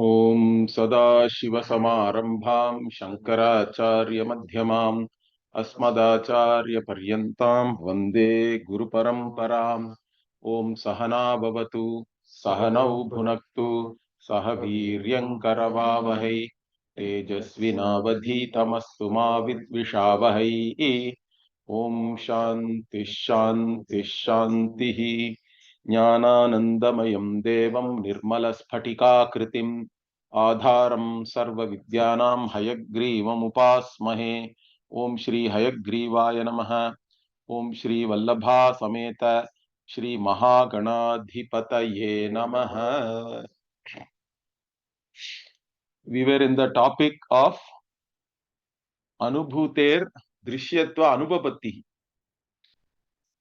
ॐ सदाशिवसमारम्भां शङ्कराचार्यमध्यमाम् अस्मदाचार्यपर्यन्तां वन्दे गुरुपरम्पराम्। ॐ सहना भवतु, सहनौ भुनक्तु, सह वीर्यङ्करवावहै, तेजस्विनावधीतमस्तु मा विद्विषावहै। ॐ शान्तिः शान्तिः शान्तिः। ज्ञानानन्दमयं देवं निर्मलस्फटिकाकृतिम् आधारं सर्वविद्यानां हयग्रीवमुपास्महे। ॐ श्री हयग्रीवाय नमः। ॐ श्री वल्लभा समेत श्री महागणाधिपतये नमः। We were in the topic of anubhuter-drshyatva-anupapattih.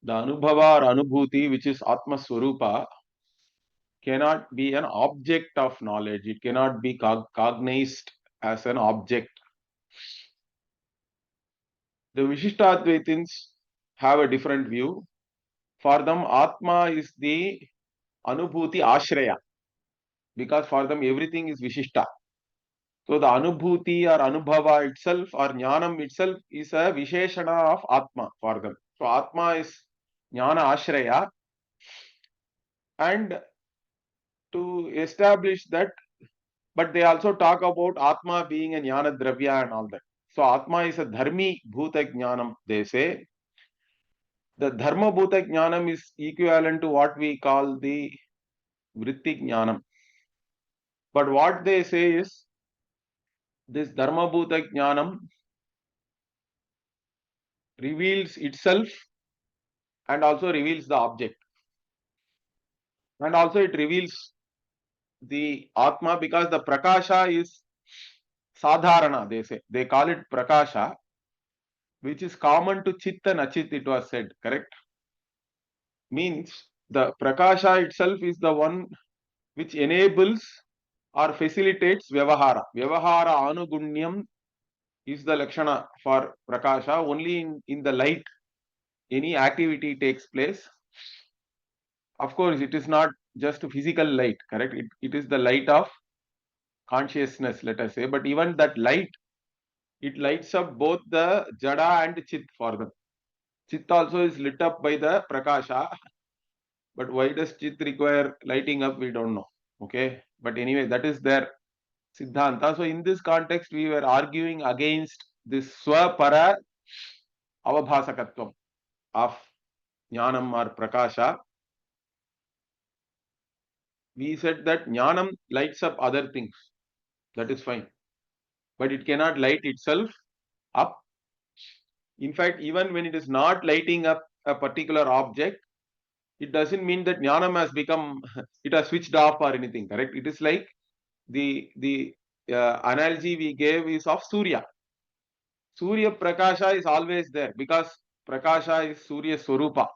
The anubhava or anubhuti, which is Atma Swarupa, cannot be an object of knowledge. It cannot be cognized as an object. The Vishishtadvaitins have a different view. For them, Atma is the Anubhuti Ashraya, because for them everything is Vishishta. So the Anubhuti or Anubhava itself or Jnanam itself is a Visheshana of Atma for them. So Atma is Jnana Ashraya, and to establish that, but they also talk about Atma being a Jnana Dravya and all that. So Atma is a Dharmi Bhuta Jnanam, they say. The Dharma Bhuta Jnanam is equivalent to what we call the Vritti Jnanam. But what they say is, this Dharma Bhuta Jnanam reveals itself and also reveals the object. And also it reveals the Atma, because the Prakasha is Sadharana, they say. They call it Prakasha, which is common to Chit and Achit, it was said, correct? Means the Prakasha itself is the one which enables or facilitates Vyavahara. Vyavahara Anugunyam is the Lakshana for Prakasha. Only in the light any activity takes place. Of course, it is not just physical light, correct? It is the light of consciousness, let us say. But even that light, it lights up both the Jada and Chit for them. Chit also is lit up by the Prakasha. But why does Chit require lighting up? We don't know. Okay. But anyway, that is their Siddhanta. So in this context, we were arguing against this Swapara Avabhasakatvam of Jnanam or Prakasha. We said that Jnanam lights up other things. That is fine. But it cannot light itself up. In fact, even when it is not lighting up a particular object, it doesn't mean that Jnanam has become, it has switched off or anything, correct? It is like the analogy we gave is of Surya. Surya Prakasha is always there because Prakasha is Surya Swarupa.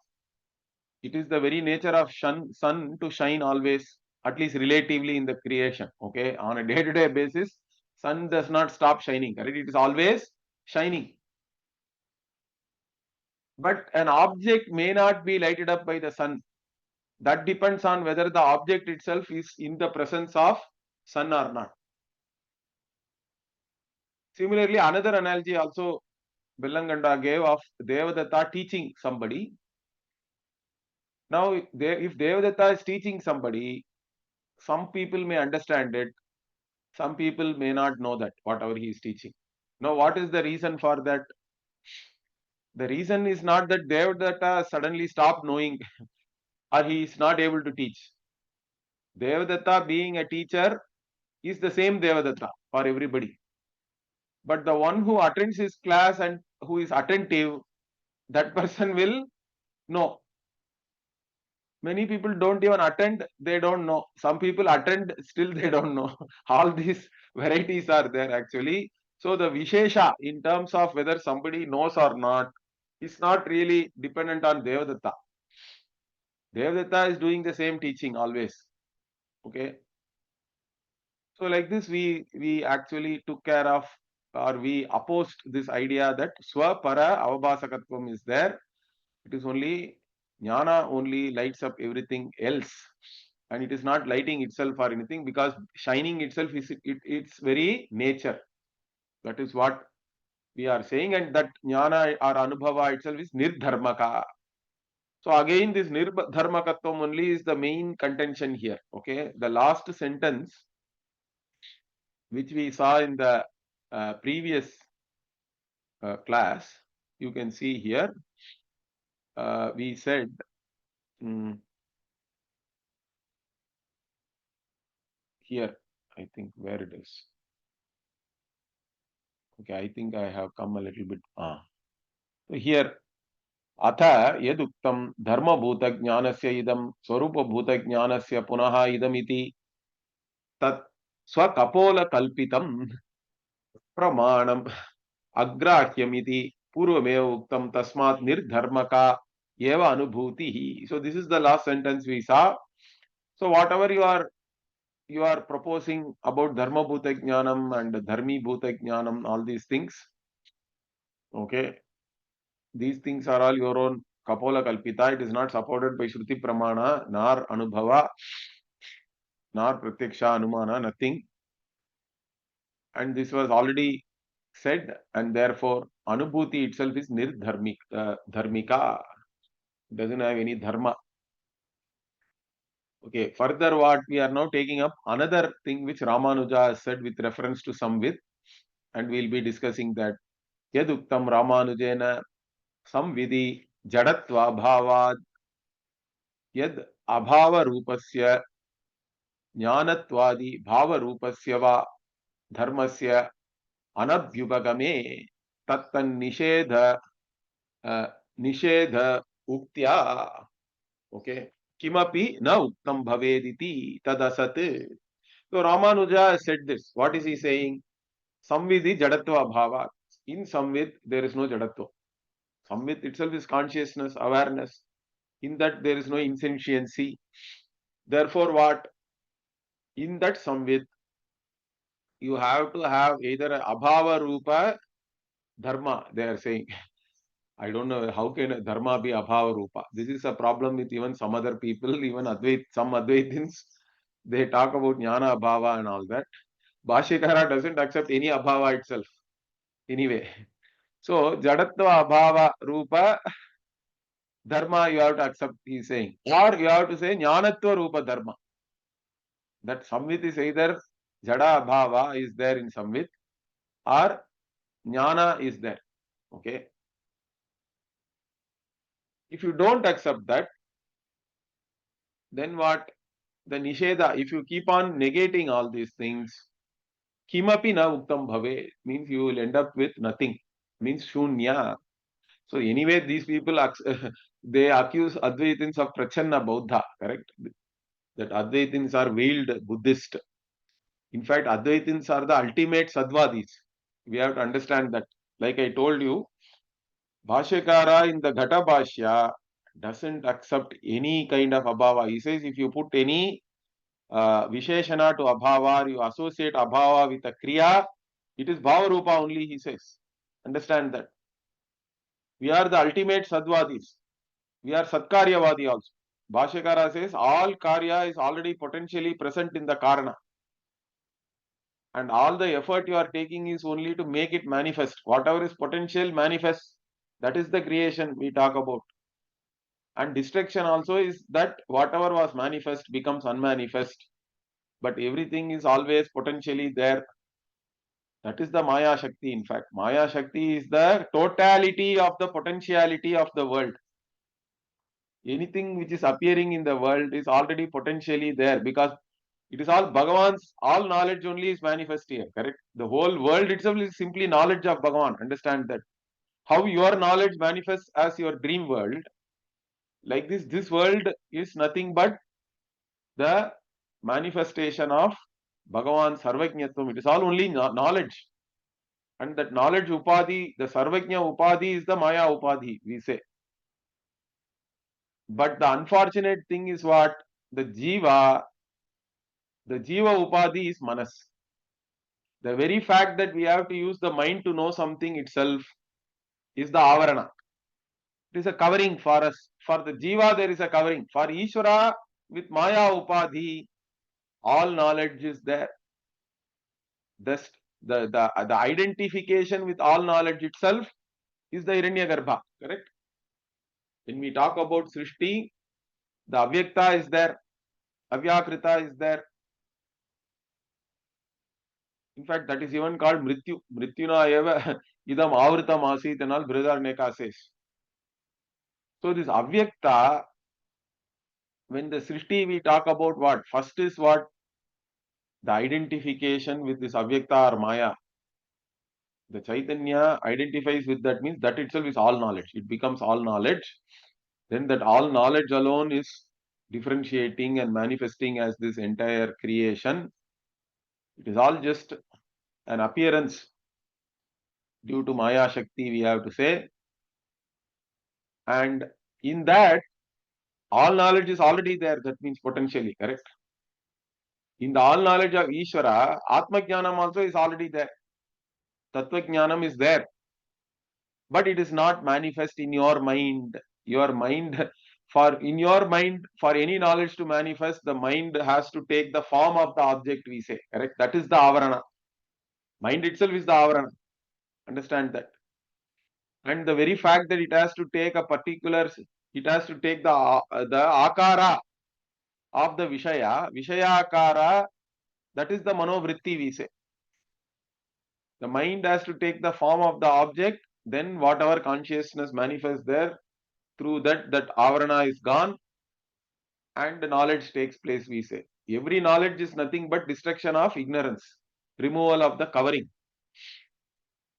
It is the very nature of sun to shine always, at least relatively in the creation. Okay, on a day-to-day basis, sun does not stop shining, correct? It is always shining. But an object may not be lighted up by the sun. That depends on whether the object itself is in the presence of sun or not. Similarly, another analogy also Bellanganda gave of Devadatta teaching somebody. Now, if Devadatta is teaching somebody, some people may understand it, some people may not know that, whatever he is teaching. Now, what is the reason for that? The reason is not that Devadatta suddenly stopped knowing or he is not able to teach. Devadatta being a teacher is the same Devadatta for everybody. But the one who attends his class and who is attentive, that person will know. Many people don't even attend, they don't know. Some people attend, still they don't know. All these varieties are there actually. So the Vishesha in terms of whether somebody knows or not is not really dependent on Devadatta. Devadatta is doing the same teaching always. Okay. So like this we actually took care of, or we opposed this idea that Swapara Avabhasakatvam is there. It is only Jnana only lights up everything else. and it is not lighting itself or anything, because shining itself is its very nature. That is what we are saying, and that jnana or anubhava itself is nirdharmaka. So again, this nirdharmakatvam only is the main contention here. Okay, the last sentence which we saw in the previous class, you can see here. We said, here, I think where it is. Okay, I think I have come a little bit. So here, atha yaduktam dharma bhuta jnanasya idam swarupa bhuta jnanasya punaha idam iti tat swakapola kalpitam pramanam agrahyam iti purvameva uktam tasmat nirdharmaka eva anubhuti. So this is the last sentence we saw. So whatever you are proposing about dharma bhuta jnanam and dharmi bhuta jnanam, all these things, okay, these things are all your own kapola kalpita. It is not supported by shruti pramana, nor anubhava, nor pratyaksha anumana, nothing. And this was already said, and therefore anubhuti itself is dharmika, doesn't have any dharma. Okay, further what we are now taking up, another thing which Ramanuja has said with reference to samvid, and we will be discussing that. Yaduktam Ramanujena samvidi jadatva bhavad yad abhava rupasya jnanatvadi bhava rupasya va dharmasya anabhyupagame tattan nishedha uktya. Okay, kimapi na uktam bhavediti tadasat. So Ramanuja said this. What is he saying? Samvidhi jadatva bhava. In samvid there is no jadatva. Samvid itself is consciousness, awareness. In that there is no insentiency. Therefore, what? In that samvid, you have to have either a abhava rupa dharma, they are saying. I don't know how can dharma be abhava rupa. This is a problem with even some other people, even some Advaitins. They talk about jnana abhava and all that. Bhashyakara doesn't accept any abhava itself. Anyway. So, jadatva abhava rupa dharma you have to accept, he is saying. Or you have to say jnanatva rupa dharma. That samvit is either jada abhava is there in samvit, or jnana is there. Okay. If you don't accept that, then what? The nisheda, if you keep on negating all these things, kimapi na uktam bhave, means you will end up with nothing, means shunya. So anyway, these people, they accuse Advaitins of Prachanna Bauddha, correct? That Advaitins are veiled Buddhist. In fact, Advaitins are the ultimate Sadvadis. We have to understand that. Like I told you, Bhashyakara in the Ghata Bhashya doesn't accept any kind of abhava. He says if you put any Visheshana to abhava, you associate abhava with a kriya, it is bhava rupa only, he says. Understand that. We are the ultimate Sadvadis. We are Satkaryavadi also. Bhashyakara says all karya is already potentially present in the karana. And all the effort you are taking is only to make it manifest. Whatever is potential manifests. That is the creation we talk about. And destruction also is that whatever was manifest becomes unmanifest. But everything is always potentially there. That is the Maya Shakti, in fact. Maya Shakti is the totality of the potentiality of the world. Anything which is appearing in the world is already potentially there, because it is all Bhagavan's, all knowledge only is manifest here, correct? The whole world itself is simply knowledge of Bhagavan. Understand that. How your knowledge manifests as your dream world, like this world is nothing but the manifestation of Bhagavan Sarvajñatvam. It is all only knowledge. And that knowledge upadhi, the Sarvajña upadhi is the Maya upadhi, we say. But the unfortunate thing is what? The Jiva upadhi is Manas. The very fact that we have to use the mind to know something itself is the Avarana. It is a covering for us. For the Jiva, there is a covering. For Ishvara, with Maya Upadhi, all knowledge is there. Thus, the identification with all knowledge itself is the Hiranyagarbha, correct? When we talk about Srishti, the Avyakta is there, Avyakrita is there. In fact, that is even called Mrityu. Mrityuna eva idam avritam asit and all Brihadaranyaka says. So this Avyakta, when the Srishti we talk about what? First is what? The identification with this Avyakta or Maya. The Chaitanya identifies with that, means that itself is all knowledge. It becomes all knowledge. Then that all knowledge alone is differentiating and manifesting as this entire creation. It is all just an appearance due to Maya Shakti, we have to say. And in that, all knowledge is already there. That means potentially, correct? In the all knowledge of Ishvara, Atma Jnanam also is already there. Tattva Jnanam is there. But it is not manifest in your mind. Your mind, in your mind, for any knowledge to manifest, the mind has to take the form of the object, we say, correct? That is the avarana. Mind itself is the avarana. Understand that. And the very fact that it has to take a particular, it has to take the akara of the Vishaya akara, that is the manovritti, we say. The mind has to take the form of the object, then whatever consciousness manifests there, through that avarana is gone and knowledge takes place, we say. Every knowledge is nothing but destruction of ignorance, removal of the covering.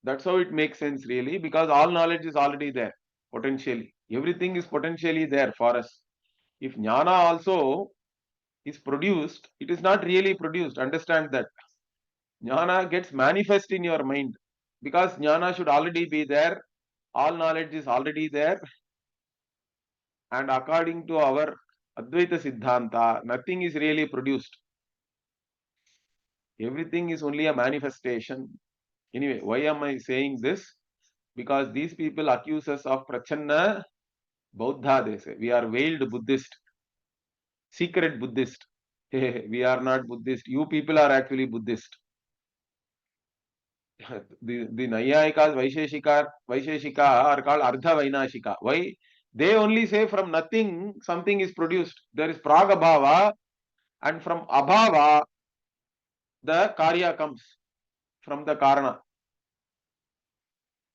That's how it makes sense really, because all knowledge is already there, potentially. Everything is potentially there for us. If jnana also is produced, it is not really produced. Understand that. Jnana gets manifest in your mind, because jnana should already be there. All knowledge is already there. And according to our Advaita Siddhanta, nothing is really produced. Everything is only a manifestation. Anyway, why am I saying this? Because these people accuse us of Prachanna Bauddha, they say. We are veiled Buddhist, secret Buddhist. We are not Buddhist. You people are actually Buddhist. The Nayayikas, Vaisheshika are called Ardha Vainashika. Why? They only say from nothing something is produced. There is Pragabhava, and from Abhava the Karya comes from the Karana.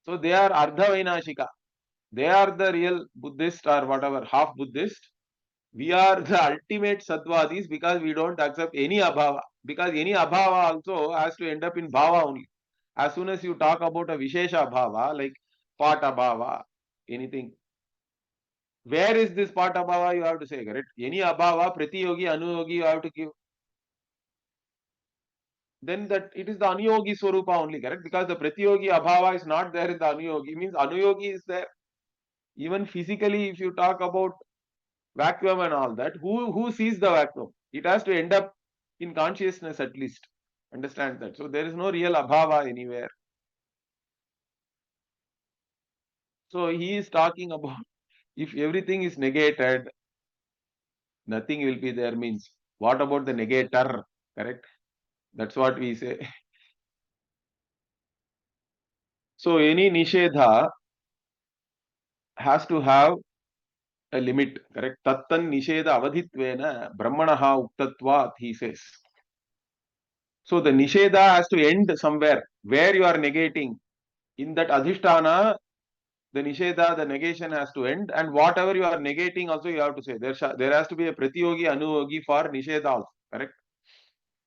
So they are Ardha Vainashika. They are the real Buddhist or whatever, half Buddhist. We are the ultimate Sattvatis because we don't accept any Abhava. Because any Abhava also has to end up in Bhava only. As soon as you talk about a Vishesha Bhava, like Pata Bhava, anything, where is this Pata Bhava, you have to say, correct? Any Abhava, Pratiyogi, Anuyogi, you have to give. Then that it is the Anuyogi Swarupa only, correct? Because the Pratiyogi Abhava is not there in the Anuyogi, means Anuyogi is there. Even physically, if you talk about vacuum and all that, who sees the vacuum? It has to end up in consciousness at least. Understand that. So there is no real abhava anywhere. So he is talking about if everything is negated, nothing will be there, means what about the negator? Correct? That's what we say. So any nishedha has to have a limit. Correct? Tattan nisheda avadhitvena brahmanaha uktatvat, he says. So the nisheda has to end somewhere where you are negating. In that adhisthana, the nisheda, the negation has to end, and whatever you are negating also you have to say. There has to be a pratiyogi, anuyogi for nisheda also, correct?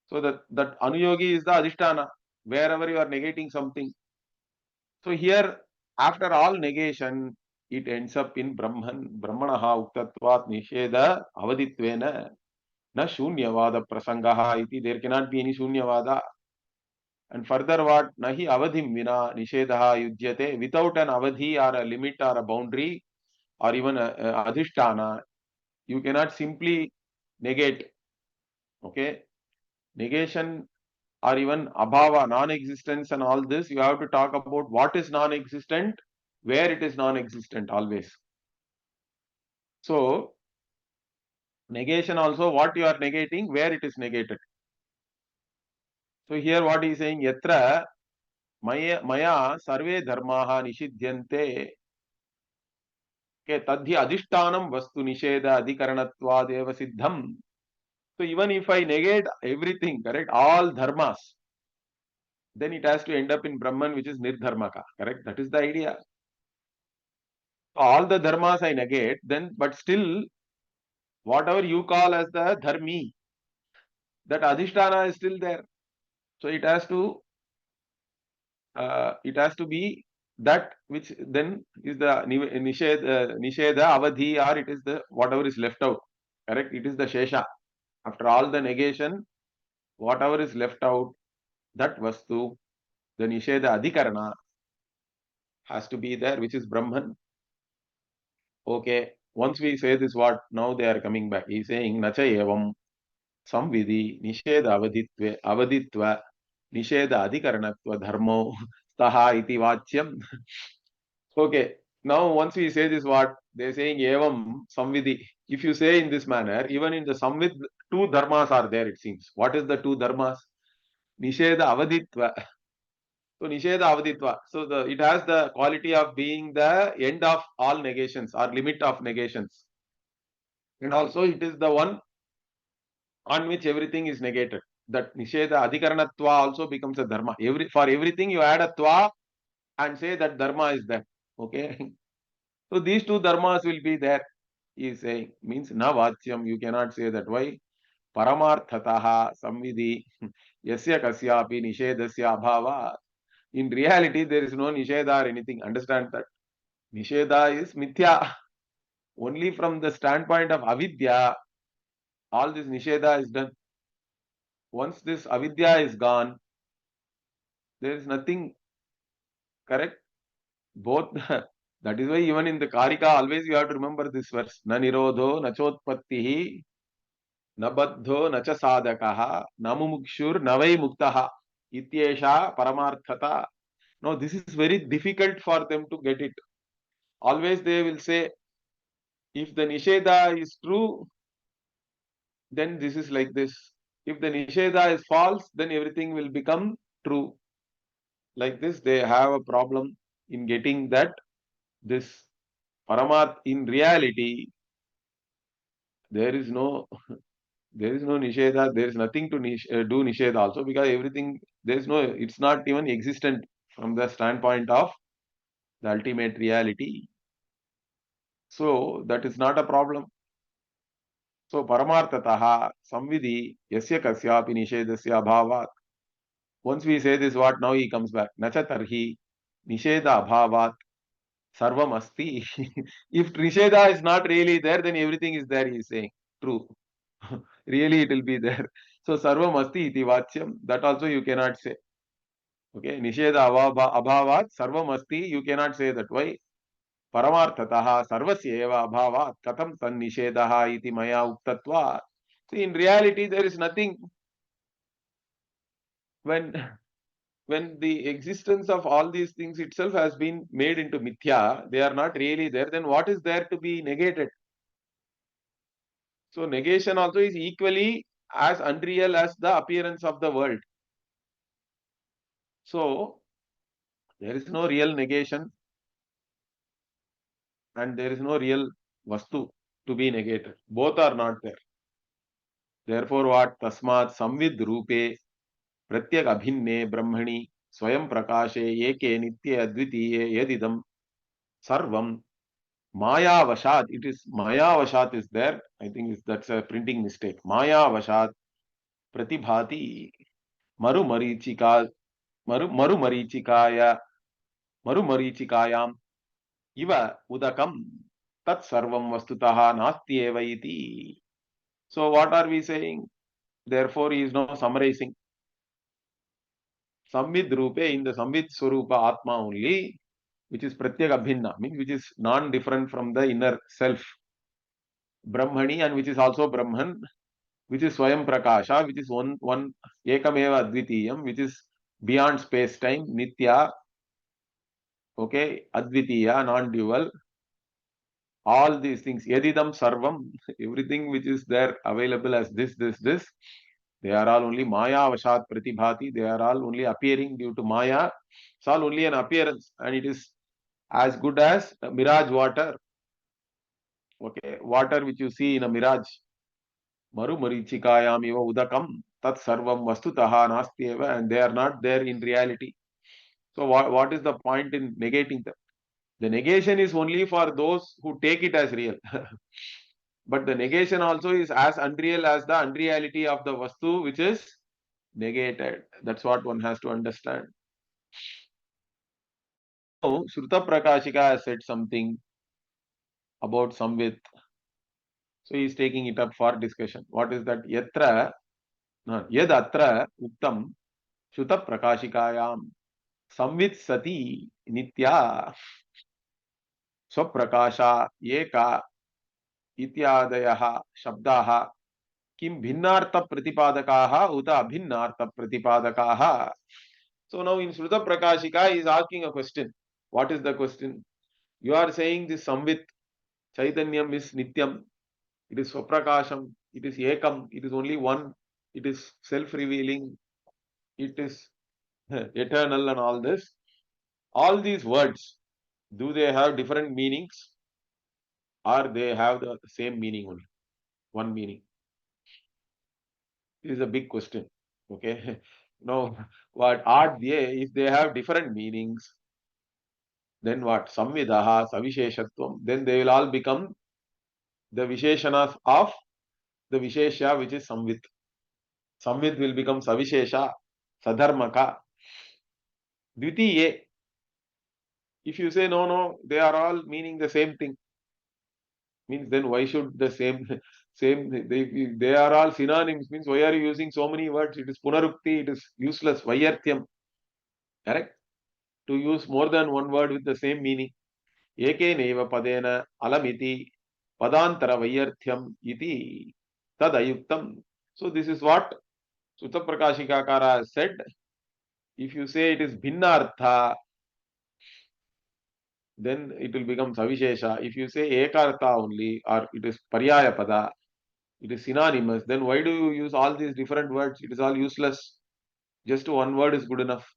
So that anuyogi is the adhisthana, wherever you are negating something. So here, after all negation, it ends up in Brahman, Brahmanaha uktatvat nisheda avaditvena na shunyavada prasangaha iti. There cannot be any shunyavada. And further what? Nahi avadhim vina nishedha yujyate. Without an avadhi or a limit or a boundary or even a adhisthana, you cannot simply negate. Okay? Negation or even abhava, non-existence and all this, you have to talk about what is non-existent, where it is non-existent always. So, Negation also, what you are negating, where it is negated. So here what he is saying, yatra maya sarve dharmaha nishidhyante tadhi adhishtanam vastu nisheda adhikaranatvad eva siddham. So even if I negate everything, correct, all dharmas, then it has to end up in Brahman, which is nirdharmaka, correct? That is the idea. All the dharmas I negate, then, but still, whatever you call as the dharmi, that adhisthana is still there. So it has to be that which then is the nisheda avadhi, or it is the whatever is left out, correct? It is the shesha. After all the negation, whatever is left out, that vastu, the nisheda adhikarana has to be there, which is Brahman. Okay, once we say this, what now they are coming back. He is saying nacha evam samvidhi nisheda avaditva nisheda adhikaranatva dharmo staha iti vachyam. Okay, now once we say this, what they are saying, evam samvidhi. If you say in this manner, even in the samvid, two dharmas are there, it seems. What is the two dharmas? Nisheda avaditva. So nisheda avaditva. So it has the quality of being the end of all negations or limit of negations. And also it is the one on which everything is negated. That nisheda adhikaranatva also becomes a dharma. For everything you add a tva and say that dharma is there. Okay. So these two dharmas will be there. He is saying, means na vachyam, you cannot say that. Why? Paramarthataha samvidhi yasya kasyapi nishedasya abhava. In reality, there is no nisheda or anything. Understand that. Nisheda is mithya. Only from the standpoint of avidya, all this nisheda is done. Once this avidya is gone, there is nothing, correct? Both. That is why even in the Karika, always you have to remember this verse. Na nirodho, na chotpattihi, na baddho, na cha sadakaha, na mumukshur, na vai muktaha, ityesha paramarthata. No, this is very difficult for them to get it. Always they will say, if the nisheda is true, then this is like this. If the nisheda is false, then everything will become true. Like this, they have a problem in getting that this paramarth. In reality, there is no nisheda, there is nothing to do nisheda also, because everything, there is no, it's not even existent from the standpoint of the ultimate reality. So that is not a problem. So paramarthataha samvidhi yasya kasyapi nishedasya abhavat. Once we say this, what now he comes back. Nacha tarhi nisheda abhavat sarvam asti. If nisheda is not really there, then everything is there, he is saying. True. Really it will be there. So sarvam asti iti vachyam. That also you cannot say. Okay. Nisheda abhavat sarvam asti. You cannot say that. Why? Paramarthataha sarvasya eva abhavat katham tan nishedaha iti maya uktatva. See, in reality, there is nothing. When the existence of all these things itself has been made into mithya, they are not really there, then what is there to be negated? So negation also is equally as unreal as the appearance of the world. So there is no real negation and there is no real vastu to be negated. Both are not there. Therefore what? Tasmat samvid rupe pratyag abhinne brahmani swayam prakashe eke nitye advitiye yadidam sarvam Maya Vashat. It is Maya Vashat is there. I think that's a printing mistake. Maya Vashat Pratibhati Maru Marichika Maru Marichikayam Iva Udakam Tat Sarvam Vastutaha Nasti Eva iti. So what are we saying? Therefore he is now summarizing. Samvid Rupe, in the Samvid Swarupa Atma only, which is Pratyag Abhinna, means which is non-different from the inner self. Brahmani, and which is also Brahman, which is Swayam Prakasha, which is one Ekameva Advitiyam, which is beyond space time, Nitya, okay, Advitiya, non-dual, All these things, yadidam sarvam, everything which is there available as this, they are all only Maya Vashat Pratibhati. They are all only appearing due to Maya. It's all only an appearance, and it is as good as mirage water. Okay, water which you see in a mirage. Maru marichikayam eva udakam tat sarvam vastutaha nastyeva, and they are not there in reality. So what is the point in negating them? The negation is only for those who take it as real. But the negation also is as unreal as the unreality of the vastu which is negated. That's what one has to understand. Now, Shruta Prakashika has said something about Samvit. So he is taking it up for discussion. What is that? Yatra, no, yad atra uktam Shruta Prakashikayam Samvit sati nitya स्वप्रकाशा eka इत्यादयः शब्दाः किम भिन्नार्थ प्रतिपादकाः उत अभिन्नार्थ प्रतिपादकाः. So now in Shruta Prakashika he is asking a question. What is the question? You are saying this Samvit Chaitanyam is Nityam, it is Swaprakasham, it is Ekam, it is only one, it is self-revealing, it is eternal and all this. All these words, do they have different meanings or they have the same meaning only? One meaning. This is a big question. Okay. Now, what are they? If they have different meanings, then what? Samvidaha, Savisheshatvam, then they will all become the Visheshanas of the Vishesha which is Samvit. Samvit will become Savishesha, Sadharmaka. Dvitiye, if you say no, they are all meaning the same thing, means then why should the same they are all synonyms, means why are you using so many words? It is punarukti, it is useless, vayarthyam, correct? To use more than one word with the same meaning. Ekeneva padena alamiti padantara vayarthyam iti tadayuktam. So this is what Sutta Prakashikakara has said. If you say it is bhinnartha, then it will become Savishesha. If you say Ekartha only, or it is Paryaya Pada, it is synonymous, then why do you use all these different words? It is all useless. Just one word is good enough.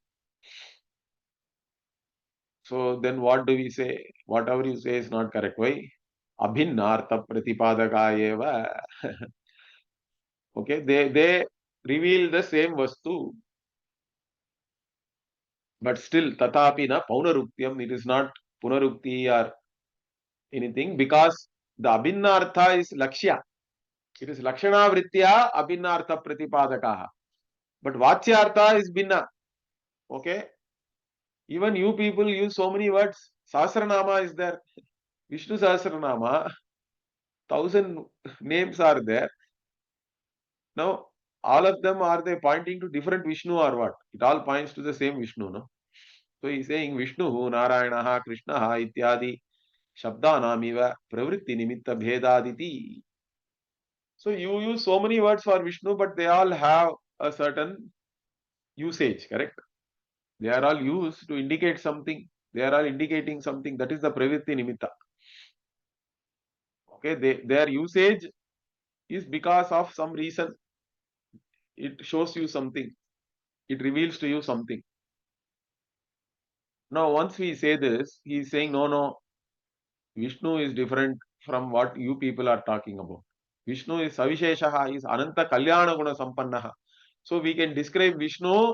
So then what do we say? Whatever you say is not correct. Why? Abhinnartha Pratipadaka eva. Okay, they reveal the same vastu, but still tatapi na paunaruktyam, it is not punarukti or anything, because the abhinnartha is lakshya. It is lakshana vritya abhinnartha pratipadakaha. But vachyartha is binna. Okay. Even you people use so many words. Sahasranama is there. Vishnu Sahasranama, 1,000 names are there. Now, all of them, are they pointing to different Vishnu or what? It all points to the same Vishnu, no? So he is saying Vishnu, Narayanaha, Krishnaha, ityadi, Shabdanamiva, Pravritti Nimitta Bhedaditi. So you use so many words for Vishnu, but they all have a certain usage, correct? They are all used to indicate something. They are all indicating something. That is the Pravritti Nimitta. Okay, their usage is because of some reason. It shows you something. It reveals to you something. Now, once we say this, he is saying, no, Vishnu is different from what you people are talking about. Vishnu is Savisheshaha, is Ananta Kalyana Guna Sampannaha. So we can describe Vishnu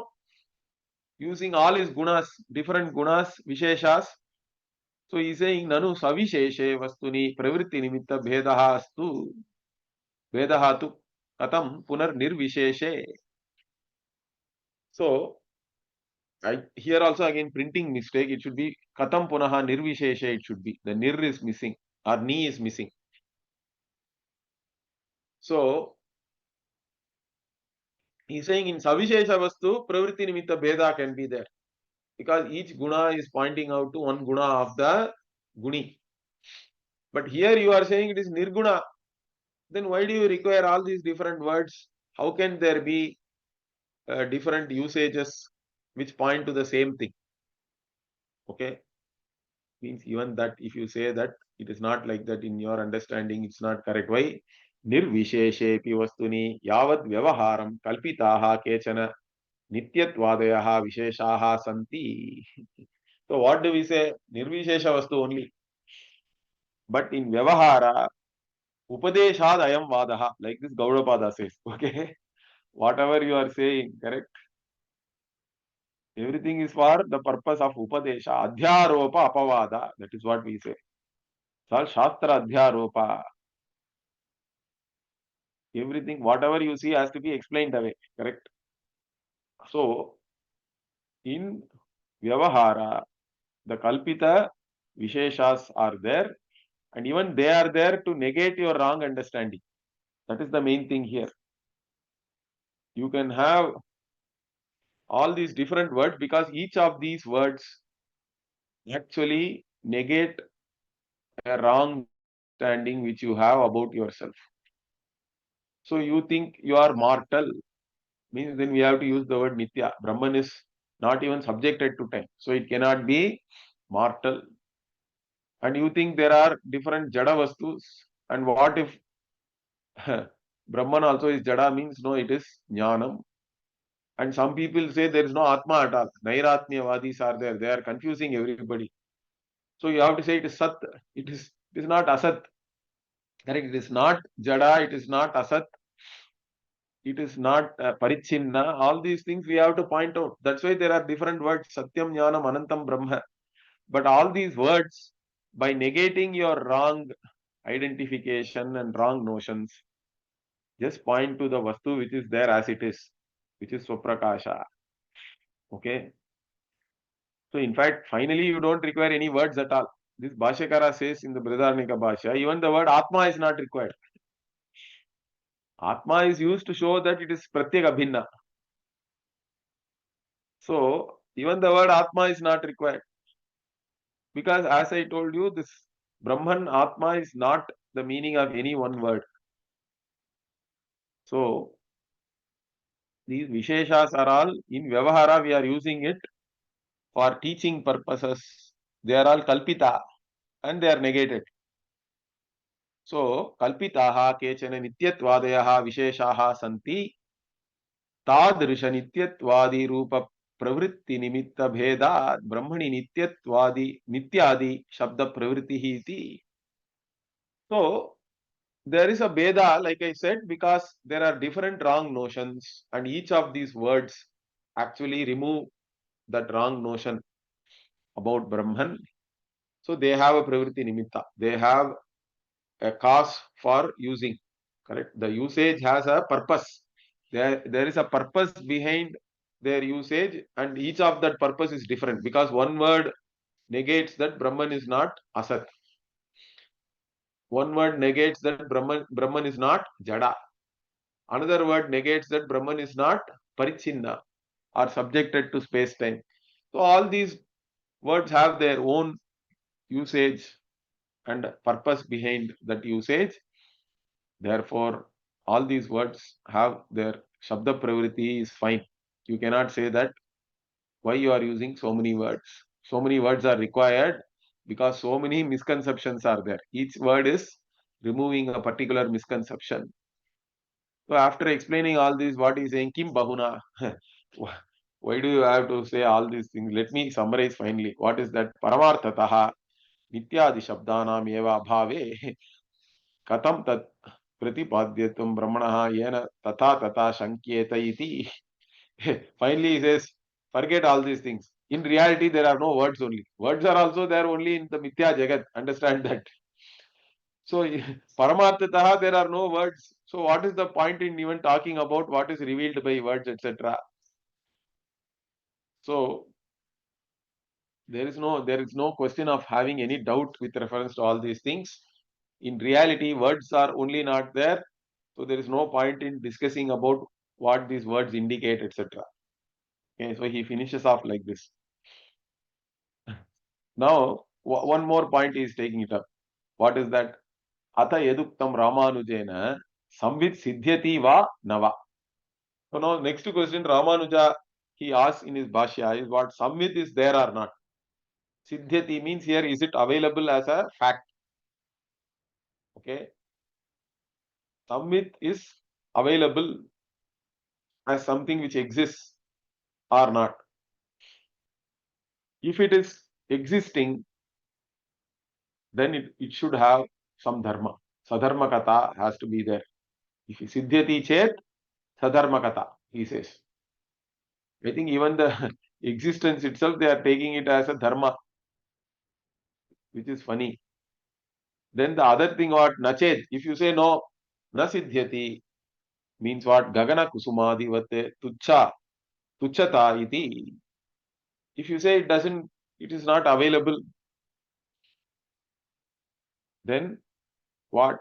using all his gunas, different gunas, Visheshas. So he is saying, Nanu Savisheshe Vastuni Pravritti Nimitta Bhedaha Astu Vedahatu Katam Punar Nirvisheshe. So here also again printing mistake. It should be Katam Punaha Nirvisheshe. It should be the Nir is missing or Ni is missing. So he's saying in Savishesha Vastu, Pravritti Nimitta Bheda can be there. Because each guna is pointing out to one guna of the guni. But here you are saying it is nirguna. Then why do you require all these different words? How can there be different usages which point to the same thing? Okay. Means even that if you say that it is not like that in your understanding, it's not correct. Why? Nirvisheshepi vastuni yavad vyavaharam kalpitaha kechana nityatvaadayaha visheshaha santi. So what do we say? Nirvishesha vastu only. But in vyavahara, upadeshad ayam vadaha, like this Gaudapada says. Okay. Whatever you are saying, correct? Everything is for the purpose of upadesha. Adhyaropa apavada. That is what we say. So Shastra Adhyaropa. Everything, whatever you see has to be explained away. Correct? So, in Vyavahara, the Kalpita Visheshas are there, and even they are there to negate your wrong understanding. That is the main thing here. You can have all these different words because each of these words actually negate a wrong understanding which you have about yourself. So you think you are mortal, means then we have to use the word Nitya. Brahman is not even subjected to time. So it cannot be mortal. And you think there are different Jada Vastus. And what if Brahman also is Jada, means no, it is Jnanam. And some people say there is no Atma at all. Nairatmyavadis are there. They are confusing everybody. So you have to say it is Sat. It is not Asat. Correct? It is not Jada. It is not Asat. It is not Parichinna. All these things we have to point out. That's why there are different words. Satyam, Jnanam, Anantam, Brahma. But all these words, by negating your wrong identification and wrong notions, just point to the Vastu which is there as it is, which is Swaprakasha. Okay. So in fact, finally you don't require any words at all. This Bhashyakara says in the Brihadaranyaka Bhashya, even the word Atma is not required. Atma is used to show that it is Pratyek Abhinna. So even the word Atma is not required. Because as I told you, this Brahman Atma is not the meaning of any one word. So these Visheshas are all in Vyavahara, we are using it for teaching purposes. They are all Kalpita and they are negated. So Kalpitaha kechana nityatvadayaha visheshaha santi tadrisha nityatvadi rupa pravritti nimitta bheda brahmani nityatvadi nityadi shabda pravritti iti. So there is a Veda, like I said, because there are different wrong notions, and each of these words actually remove that wrong notion about Brahman. So they have a pravritti nimitta. They have a cause for using. Correct? The usage has a purpose. There is a purpose behind their usage, and each of that purpose is different because one word negates that Brahman is not Asat. One word negates that Brahman is not Jada. Another word negates that Brahman is not Parichinna or subjected to space-time. So all these words have their own usage and purpose behind that usage. Therefore, all these words have their Shabda Pravritti is fine. You cannot say that why you are using so many words. So many words are required because so many misconceptions are there. Each word is removing a particular misconception. So after explaining all this, what is saying, Kim Bahuna? Why do you have to say all these things? Let me summarize finally. What is that? Paramarthataha nityadi shabdanam eva bhave katam tat pratipadyatum brahmanaha yena tata tata shankyeta iti. Finally he says, forget all these things. In reality, there are no words only. Words are also there only in the Mithya Jagat. Understand that. So, Paramarthataha, there are no words. So, what is the point in even talking about what is revealed by words, etc.? So, there is no question of having any doubt with reference to all these things. In reality, words are only not there. So, there is no point in discussing about what these words indicate, etc. Okay, so he finishes off like this. Now, one more point he is taking it up. What is that? Atha yeduktam Ramanujena samvit siddhyati va nava. So now next question Ramanuja he asks in his Bhashya is what samvit is there or not. Siddhyati means here, is it available as a fact? Okay. Samvit is available as something which exists or not. If it is existing, then it should have some dharma. Sadharmakata has to be there. If siddhyati chet, sadharmakata, he says. I think even the existence itself, they are taking it as a dharma, which is funny. Then the other thing, what nachet, if you say no, na siddhyati, means what? Gagana kusumadivate tucha, tuchata iti. If you say it is not available, then what?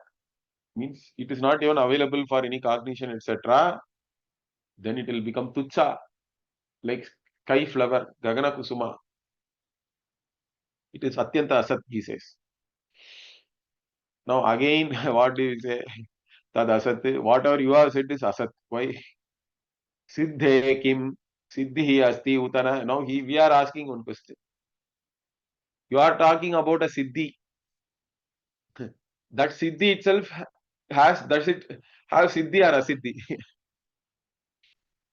Means it is not even available for any cognition, etc. Then it will become tucha, like sky flower, Gagana kusuma. It is atyanta asat, he says. Now again, what do you say? Tad asat, whatever you have said is asat. Why? Siddhe kim, siddhi asti utana. Now we are asking one question. You are talking about a siddhi. That siddhi itself does it have siddhi or asiddhi?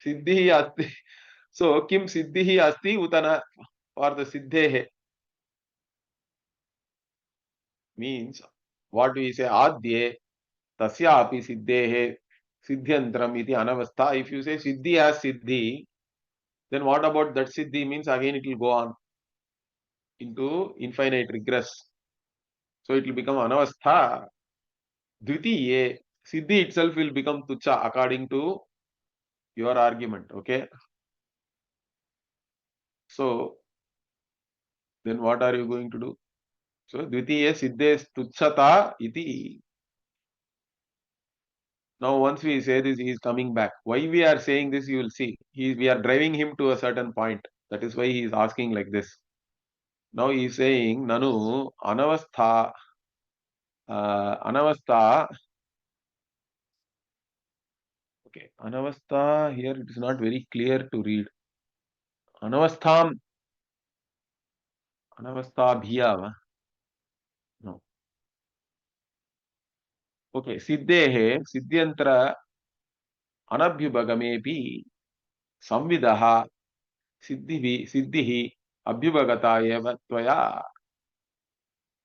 Siddhi asti. So, kim siddhi asti utana, for the siddhehe, means what we say adye tasya api siddhehe siddhyantram iti anavastha. If you say siddhi as siddhi, then what about that siddhi? Means again it will go on into infinite regress. So it will become anavastha. Dvitiye, siddhi itself will become tucha according to your argument. Okay. So then what are you going to do? So dvitiye siddhe tuchata iti. Now once we say this, he is coming back. Why we are saying this, you will see. We are driving him to a certain point. That is why he is asking like this. Now he is saying, Nanu anavastha, anavastha. Okay, anavastha, here it is not very clear to read. Anavastham, anavastha bhiyava. No. Okay, siddhehe, siddhyantra anabhyubhagamepi samvidaha siddhihi abhyubhagata eva tvaya.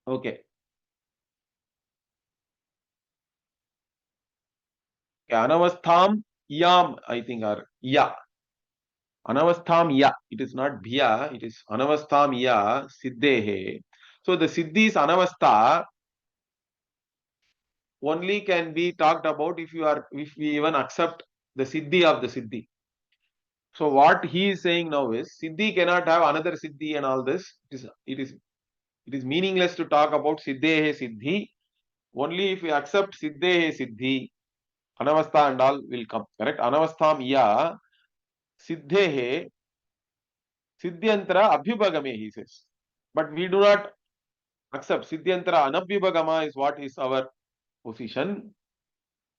Okay. Anavastham yam, I think, or ya. Anavastham ya. It is not bhiya, it is anavastham ya siddhehe. So the siddhi's anavastha only can be talked about if we even accept the siddhi of the siddhi. So what he is saying now is siddhi cannot have another siddhi and all this. It is meaningless to talk about siddhehe siddhi. Only if we accept siddhehe siddhi, anavastha and all will come. Correct? Anavastham ya siddhehe siddhyantra abhyubhagame, he says. But we do not accept siddhyantra anabhyubhagama is what is our position.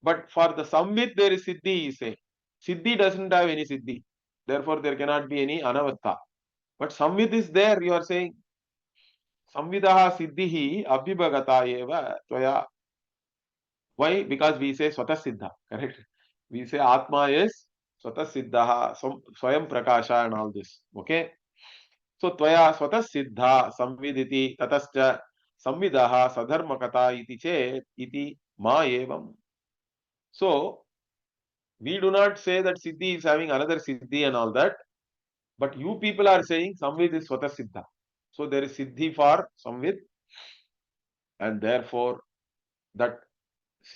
But for the samvit there is siddhi, he say. Siddhi doesn't have any siddhi. Therefore there cannot be any anavastha. But samvit is there, you are saying. Samvidaha siddhihi abhyubhagata eva tvaya. Why? Because we say swata siddha. Correct? We say Atma is swata siddha, swayam prakasha and all this. Okay? So tvaya swata siddha samviditi tatascha samvidaha sadharmakata iti chet iti ma evam. So we do not say that siddhi is having another siddhi and all that, but you people are saying samvid is swata siddha. So there is siddhi for samvid, and therefore that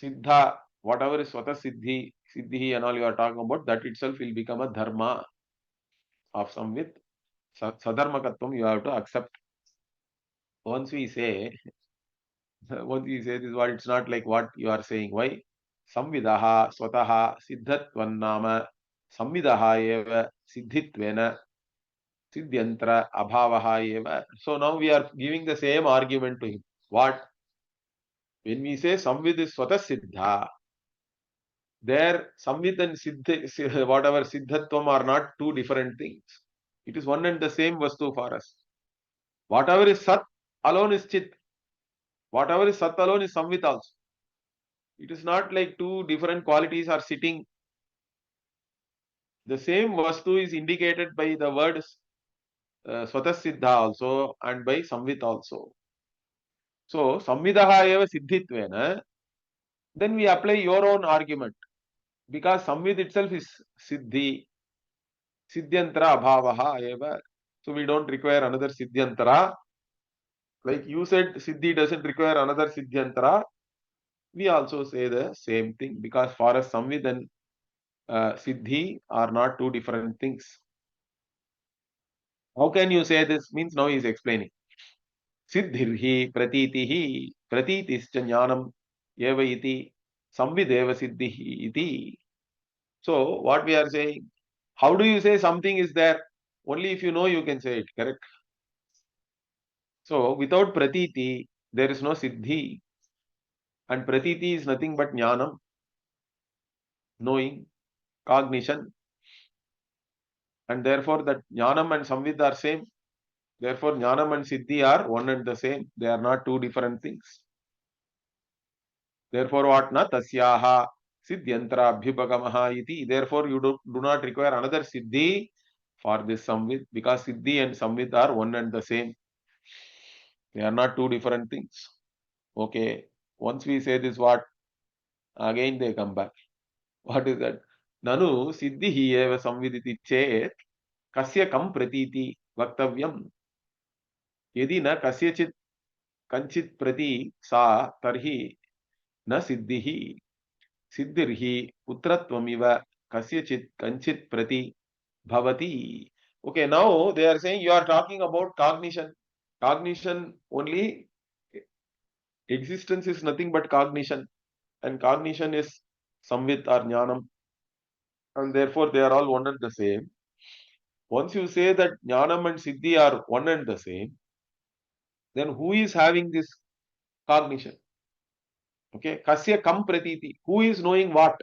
siddha, whatever is swata siddhi and all you are talking about, that itself will become a dharma of samvid. Sadharmakatvam you have to accept. Once we say, once we say this is what, it's not like what you are saying. Why? Samvidaha swataha siddhatvan nama samvidaha eva siddhitvena siddhyantra abhavaha eva. So now we are giving the same argument to him. What? When we say samvid is swata siddha, there samvid and siddha, whatever siddhatvam are not two different things. It is one and the same vastu for us. Whatever is Sat alone is Chit. Whatever is Sat alone is Samvit also. It is not like two different qualities are sitting. The same Vastu is indicated by the word Swatasiddha also and by Samvit also. So, Samvidaha eva Siddhitvena, then we apply your own argument. Because Samvid itself is Siddhi, Siddhyantara Abhavaha eva. So, we don't require another Siddhyantara. Like you said, Siddhi doesn't require another Siddhyantara. We also say the same thing because for us, Samvid and Siddhi are not two different things. How can you say this? Means now he is explaining. Siddhirhi pratitihi pratitischa jnanam eva iti samvideva siddhihi iti. So what we are saying, how do you say something is there? Only if you know you can say it, correct? So without pratiti, there is no siddhi. And pratiti is nothing but jnanam, knowing, cognition. And therefore that jnanam and samvid are same. Therefore jnanam and siddhi are one and the same. They are not two different things. Therefore what na tasyaha siddhyantara abhyupagamaha iti. Therefore you do not require another siddhi for this samvid because siddhi and samvid are one and the same. They are not two different things. Okay. Once we say this what? Again they come back. What is that? Nanu siddhihi eva samviditi chet kasya kam pratiti vaktavyam. Yadi na kasyachit kanchit prati sa tarhi na siddhihi. Siddhirhi putratvam kasyachit kanchit prati bhavati. Okay, now they are saying you are talking about cognition. Cognition only, existence is nothing but cognition. And cognition is samvit or jnanam. And therefore they are all one and the same. Once you say that jnanam and siddhi are one and the same, then who is having this cognition? Okay, kasya kam pratiti. Who is knowing what?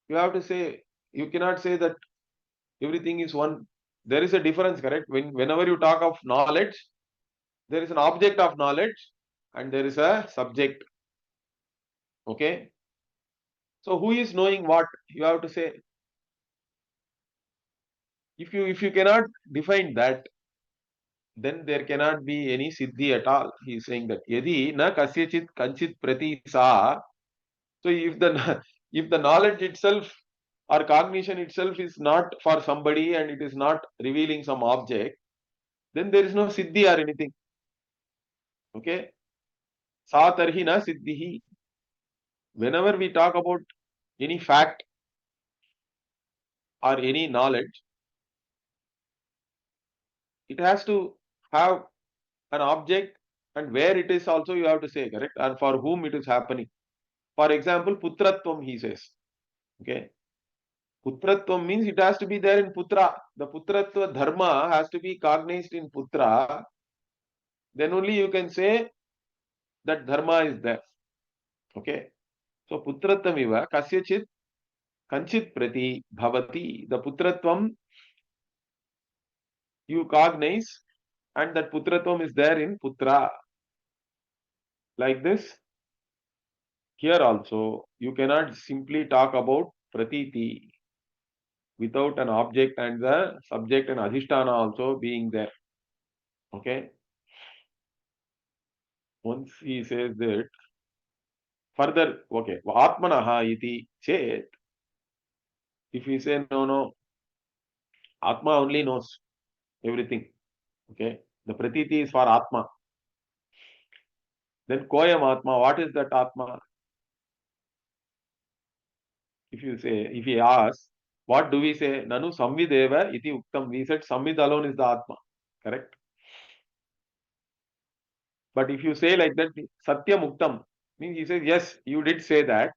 You have to say, you cannot say that everything is one. There is a difference, correct? Whenever you talk of knowledge, there is an object of knowledge and there is a subject. Okay. So who is knowing what? You have to say. If you cannot define that, then there cannot be any siddhi at all. He is saying that yadi na kasyachit kanchit prati sa. So if the if the knowledge itself or cognition itself is not for somebody and it is not revealing some object, then there is no siddhi or anything. Okay. Sa tarhi na siddhihi. Whenever we talk about any fact or any knowledge, it has to have an object and where it is also you have to say, correct? And for whom it is happening. For example, putratvam, he says. Okay. Putratvam means it has to be there in putra. The putratva dharma has to be cognized in putra. Then only you can say that dharma is there. Okay. So putratvam iva kasyachit kanchit prati bhavati. The putratvam you cognize and that putratvam is there in putra. Like this, here also, you cannot simply talk about pratiti without an object and the subject and adhisthana also being there. Okay. Once he says that, further, okay, atmanaha iti chet, if we say no, atma only knows everything. Okay. The pratiti is for atma. Then koyam atma, what is that atma? If you say, if he asks, what do we say? Nanu samvideva iti uktam. We said samvid alone is the atma. Correct? But if you say like that, satyam uktam, means he says, yes, you did say that,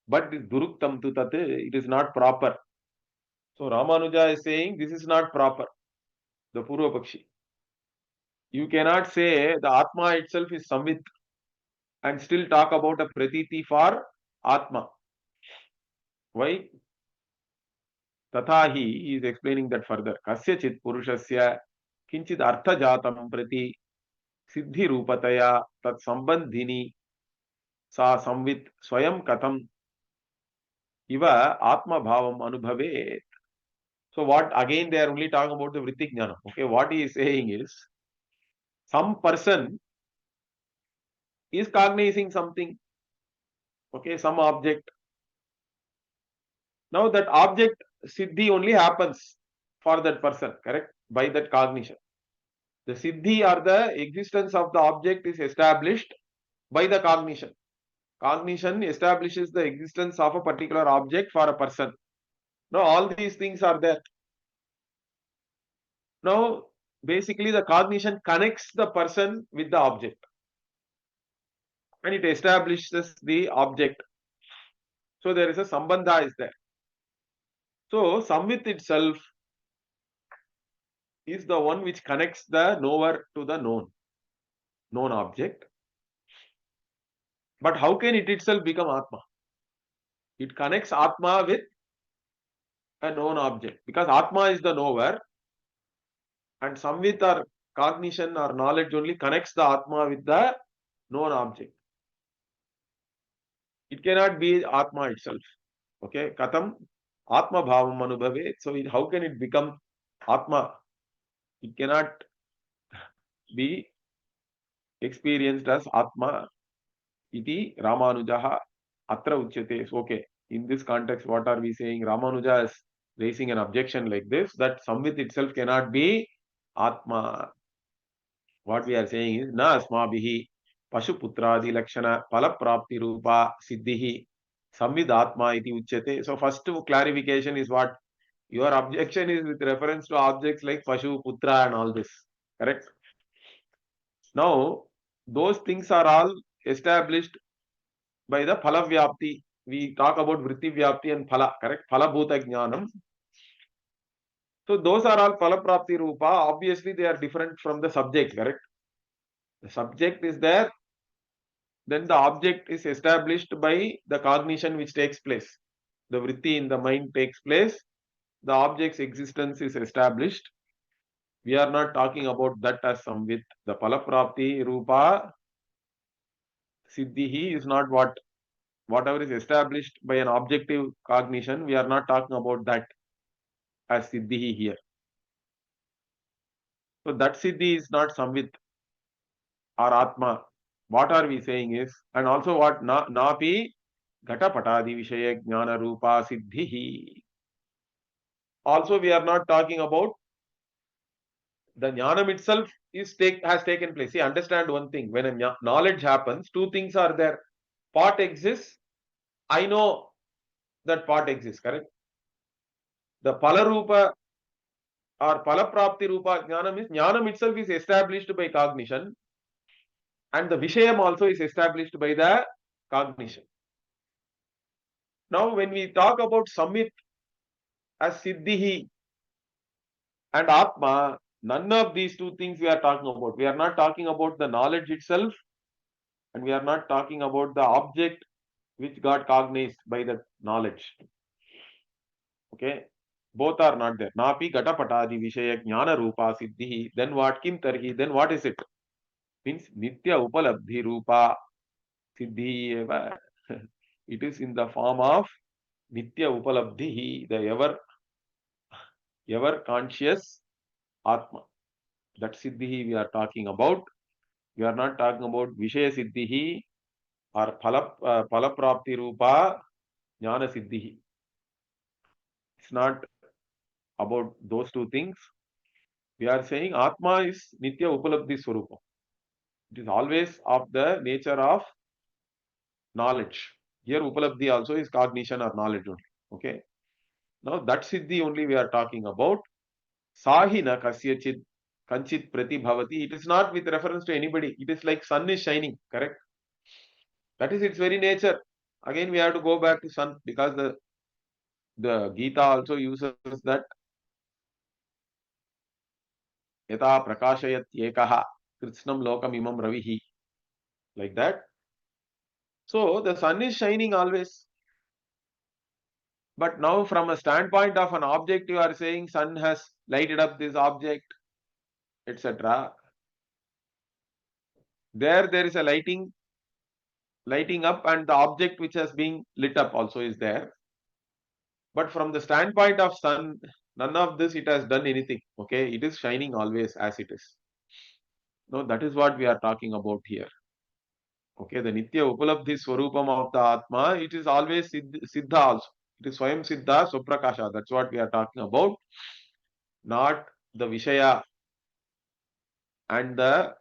but this duruktam tu tat, it is not proper. So Ramanuja is saying this is not proper. The Purva Pakshi. You cannot say the Atma itself is Samvit and still talk about a pratiti for Atma. Why? Tatha he is explaining that further. Kasyachit Purushasya किंचिद अर्थजातं प्रति सिद्धि रूपतया तत्संबंधिनी सा संवित् स्वयं कथम इव आत्मा भावम अनुभवे. So what again they are only talking about the vritti jnana. Okay, what he is saying is some person is cognizing something. Okay, some object. Now that object siddhi only happens for that person, correct? By that cognition. The siddhi or the existence of the object is established by the cognition. Cognition establishes the existence of a particular object for a person. Now all these things are there. Now basically the cognition connects the person with the object and it establishes the object. So there is a sambandha is there. So samvit itself is the one which connects the knower to the known object. But how can it itself become Atma? It connects Atma with a known object because Atma is the knower and samvit or cognition or knowledge only connects the Atma with the known object. It cannot be Atma itself. Okay, Katam Atma Bhavam Anubhave. So how can it become Atma? It cannot be experienced as Atma. Iti Ramanujaha Atra Uchyate. Okay, in this context, what are we saying? Ramanuja is raising an objection like this, that samvit itself cannot be Atma. What we are saying is, na asmabhihi pashuputradi lakshana palaprapti rupa siddhihi samvid Atma iti uchyate. So first clarification is what? Your objection is with reference to objects like Pashu, Putra and all this. Correct? Now, those things are all established by the phala vyapti. We talk about vritti vyapti and phala, correct? Phala bhuta jnanam. So those are all phala prapti rupa. Obviously, they are different from the subject, correct? The subject is there, then the object is established by the cognition which takes place. The vritti in the mind takes place. The object's existence is established. We are not talking about that as samvit. The phala prapti rupa siddhihi is not whatever is established by an objective cognition. We are not talking about that as siddhihi here. So that siddhi is not samvit or atma. What are we saying is, and also what napi ghatapatadi vishaya jnana rupa siddhihi. Also we are not talking about the jnanam itself has taken place. See, understand one thing. When a knowledge happens, two things are there. Pot exists. I know that pot exists, correct? The palarupa or palaprapti rupa jnanam itself is established by cognition and the vishayam also is established by the cognition. Now when we talk about samvit as siddhihi and atma, none of these two things we are talking about. We are not talking about the knowledge itself and we are not talking about the object which got cognized by the knowledge. Okay, both are not there. Napi gatapatadi vishaya jnana rupa siddhihi. Then what? Kim tarhi? Then what is it? Means nitya upalabdhi rupa siddhi eva. It is in the form of nitya upalabdhi, the ever conscious atma. That siddhi we are talking about. We are not talking about vishaya siddhi or palaprapti rupa jnana siddhi. It's not about those two things. We are saying atma is nitya upalabdhi swarupa. It is always of the nature of knowledge. Here upalabdhi also is cognition or knowledge only. Okay. Now that siddhi only we are talking about. Sahina kasyachit kanchit pratibhavati. It is not with reference to anybody. It is like sun is shining, correct? That is its very nature. Again, we have to go back to sun because the Gita also uses that yata prakashayat ekaha kritsnam lokam imam ravihi. Like that. So the sun is shining always. But now from a standpoint of an object, you are saying sun has lighted up this object. etc. There is a lighting up, and the object which has been lit up also is there. But from the standpoint of sun, none of this it has done anything. Okay, it is shining always as it is. No, that is what we are talking about here. Okay, the Nitya Upalabdhi Swarupam of the Atma, it is always Siddha also. It is Swayam Siddha Suprakasha. That's what we are talking about. Not the Vishaya and the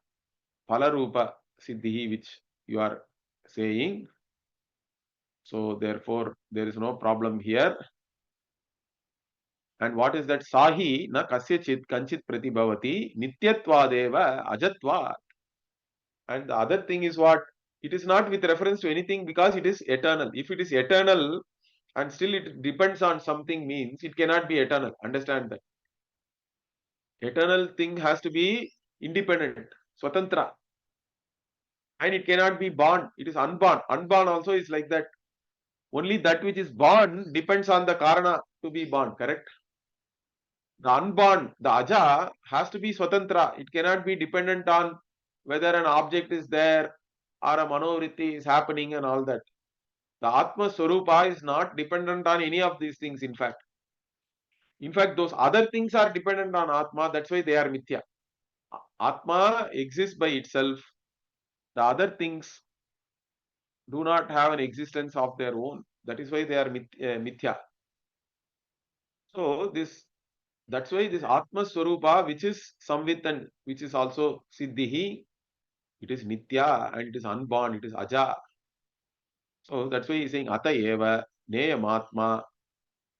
Phalarupa Siddhi which you are saying. So therefore, there is no problem here. And what is that? Sahi na kasyachit kanchit pratibhavati nityatvadeva ajatva. And the other thing is what? It is not with reference to anything because it is eternal. If it is eternal and still it depends on something, means it cannot be eternal. Understand that. Eternal thing has to be independent, swatantra. And it cannot be born. It is unborn. Unborn also is like that. Only that which is born depends on the karana to be born, correct? The unborn, the aja, has to be swatantra. It cannot be dependent on whether an object is there or a manovritti is happening and all that. The Atma Swarupa is not dependent on any of these things, in fact. In fact, those other things are dependent on Atma, that's why they are Mithya. Atma exists by itself. The other things do not have an existence of their own. That is why they are Mithya. So, that's why this Atma Swarupa, which is Samvit and which is also Siddhihi, it is Nitya and it is unborn, it is Aja. So that's why he is saying Ata Eva, Neyamatma,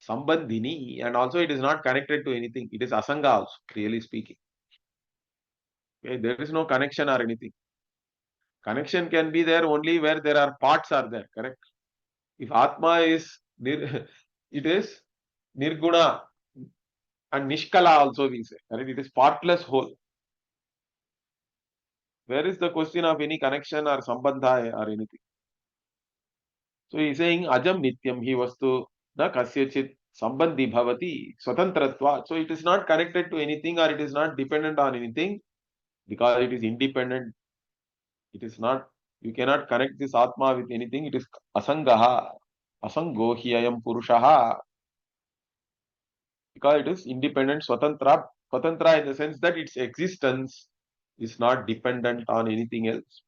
Sambandhini, and also it is not connected to anything. It is Asanga also, really speaking. Okay, there is no connection or anything. Connection can be there only where there are parts are there, correct? If Atma is, it is Nirguna and Nishkala also we say, correct? It is partless whole. Where is the question of any connection or sambandha or anything? So he is saying Ajam Nityam hi vastu na kasyachit sambandhi bhavati swatantratva. So it is not connected to anything or it is not dependent on anything because it is independent. It is not, you cannot connect this Atma with anything. It is asangaha, asango hi ayam purushaha, because it is independent swatantra. Swatantra in the sense that its existence is not dependent on anything else.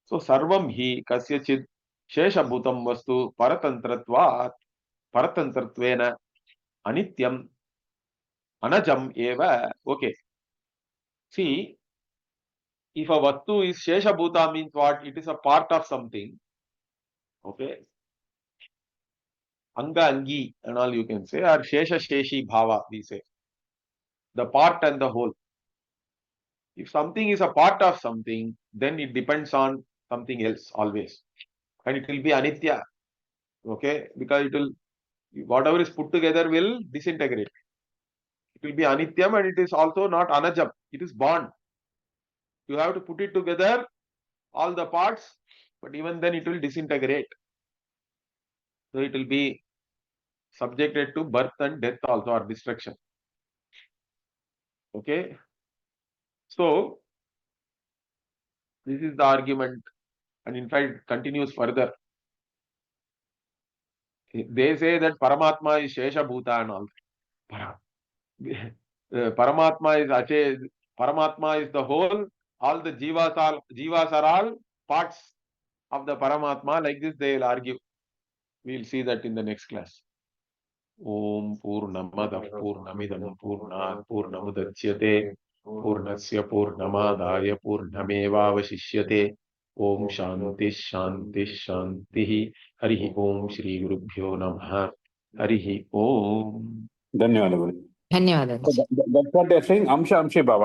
So sarvam hi kasyachid sheshabhutam vastu paratantratvat paratantratvena anityam anajam eva. Okay. See, if a vastu is sheshabhuta means what? It is a part of something. Okay. Anga Angi and all you can say, or Shesha Sheshi Bhava, we say. The part and the whole. If something is a part of something, then it depends on something else always. And it will be Anitya. Okay? Because it will, whatever is put together will disintegrate. It will be Anityam and it is also not Anajam. It is bond. You have to put it together, all the parts, but even then it will disintegrate. So it will be subjected to birth and death also, or destruction. Okay? So, this is the argument, and in fact it continues further. They say that Paramatma is Shesha Bhuta and all. Paramatma is Ache, Paramatma is the whole, all the jivas are all parts of the Paramatma. Like this they will argue. We will see that in the next class. Om Purnamada Purnamidam Purnat Purnamudachyate Purnasya Purnamadaya Purnamevavashishyate. Om Shanti Shanti Shanti. Harihi Om Shri Gurubhyo Namaha. Harihi Om. ధన్యవాదాలు. ధన్యవాదాలు. That's what they're saying. Amsha Bhava.